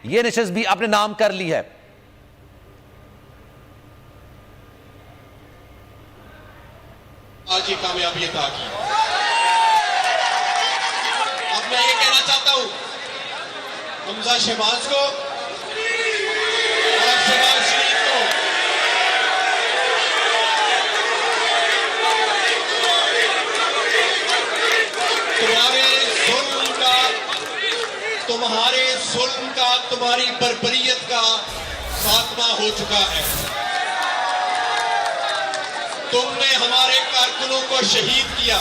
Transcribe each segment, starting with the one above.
यह नशिस्त भी अपने नाम कर ली है। आज ये कामयाबी अता की। अब मैं ये कहना चाहता हूं हमजा शहबाज को और शहबाज शरीफ को, तुम्हारे जुल्म का तुम्हारी बर्बरियत का खात्मा हो चुका है। तुमने हमारे कारकुनों को शहीद किया,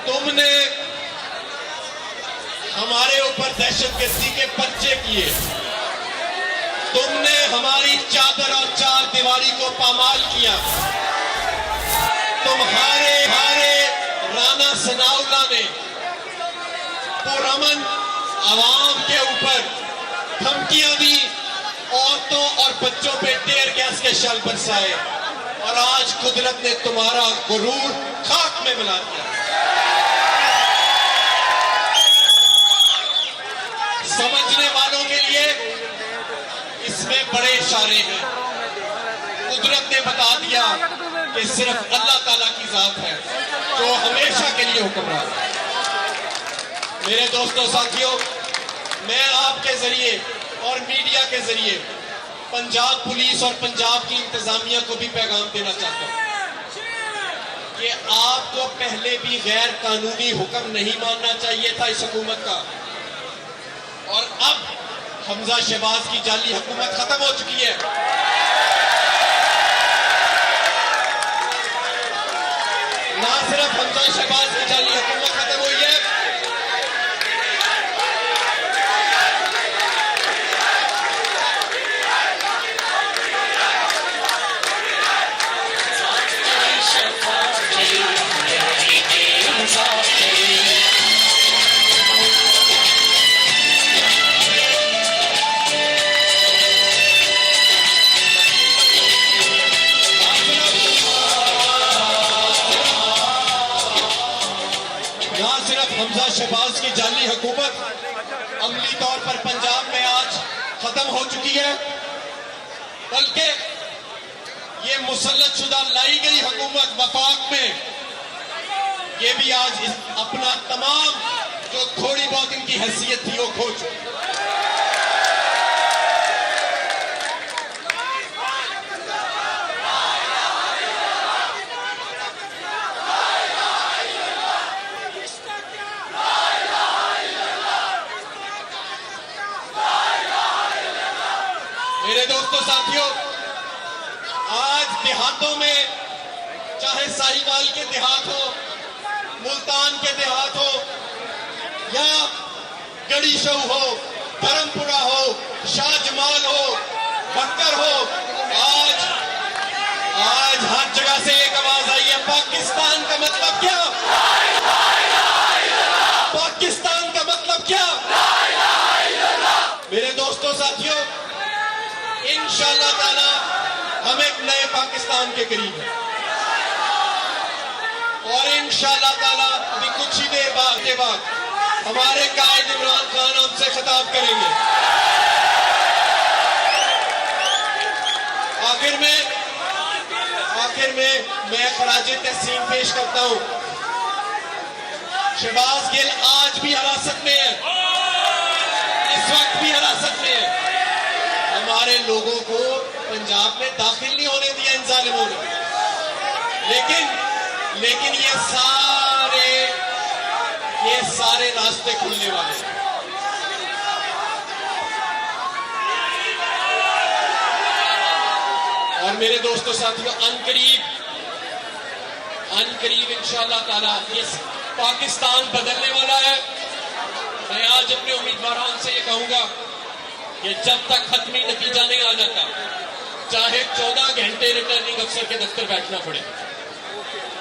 तुमने हमारे ऊपर दहशतगर्दी के पर्चे किए, तुमने हमारी चादर और चार दीवारी को पामाल किया। तुम्हारे राना सनाउल्लाह ने पुरअमन आवाम के ऊपर धमकियां दी, औरतों और बच्चों पे टेयर गैस के शल बरसाए, और आज कुदरत ने तुम्हारा गुरूर खाक में मिला दिया। समझने वालों के लिए इसमें बड़े इशारे हैं। कुदरत ने बता दिया कि सिर्फ अल्लाह ताला की जात है जो हमेशा के लिए हुक्मरान है। मेरे दोस्तों साथियों, मैं आपके जरिए और मीडिया के जरिए पंजाब पुलिस और पंजाब की इंतजामिया को भी पैगाम देना चाहता हूं कि आपको पहले भी गैर कानूनी हुक्म नहीं मानना चाहिए था इस हुकूमत का, और अब हमजा शहबाज की जाली हुकूमत खत्म हो चुकी है। ना सिर्फ हमजा शहबाज की जाली हुकूमत खत्म हुई है, हमजा शहबाज की जाली हुकूमत अमली तौर पर पंजाब में आज खत्म हो चुकी है, बल्कि ये मुसल्लत शुदा लाई गई हुकूमत वफाक में ये भी आज अपना तमाम जो थोड़ी बहुत इनकी हैसियत थी वो खो चुकी। मेरे दोस्तों साथियों, आज देहातों में, चाहे साहिवाल के देहात हो, मुल्तान के देहात हो, या गढ़ीशऊ हो, धर्मपुरा हो, शाहजमाल हो, बक्कर हो, आज हर जगह से एक आवाज आई है, पाकिस्तान का मतलब क्या? पाकिस्तान का मतलब क्या? मेरे दोस्तों साथियों, इंशाअल्लाह ताला हम एक नए पाकिस्तान के करीब हैं, और इंशाअल्लाह ताला अभी कुछ ही देर बाद हमारे कायद इमरान खान हमसे खिताब करेंगे। आखिर में मैं खराजे तहसीन पेश करता हूं। शहबाज गिल आज भी हिरासत में है, इस वक्त भी हिरासत में है। हमारे लोगों को पंजाब में दाखिल नहीं होने दिया इन जालिमों ने, लेकिन ये सारे रास्ते खुलने वाले हैं। और मेरे दोस्तों साथियों, अनकरीब इंशाअल्लाह ताला ये पाकिस्तान बदलने वाला है। मैं आज अपने उम्मीदवारों से ये कहूंगा कि जब तक खत्मी नतीजा नहीं आ जाता, चाहे 14 घंटे रिटर्निंग अफसर के दफ्तर बैठना पड़े,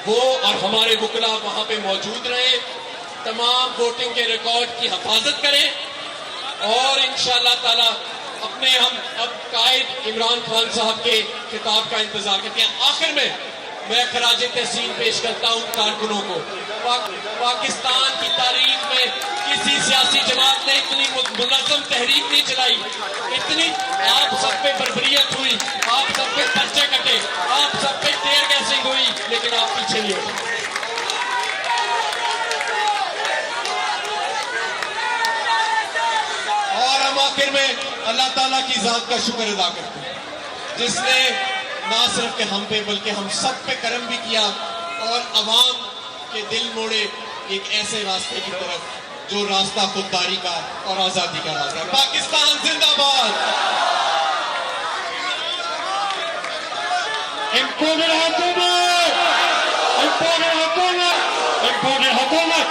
वो और हमारे वुकला वहां पे मौजूद रहे, तमाम वोटिंग के रिकॉर्ड की हिफाजत करें, और इंशाअल्लाह ताला हम अब कायद इमरान खान साहब के खिताब का इंतजार करते हैं। आखिर में मैं खराजे तहसीन पेश करता हूं कारकुनों को। पाकिस्तान की तारीख में किसी सियासी जमात ने इतनी चलाई, इतनी आप सब पे बर्बरियत हुई, आप सब पे पर्चे कटे, आप सब पे टेयर गैसिंग हुई, लेकिन आप पीछे नहीं हटे। और हम आखिर में अल्लाह ताला की जात का शुक्र अदा करते हैं जिसने ना सिर्फ के हम पे बल्कि हम सब पे करम भी किया और अवाम के दिल मोड़े एक ऐसे रास्ते की तरफ जो रास्ता खुददारी का और आजादी का रास्ता है। पाकिस्तान जिंदाबाद। इम्पोर्टेड हुकूमत, इम्पोर्टेड हुकूमत, इम्पोर्टेड हुकूमत।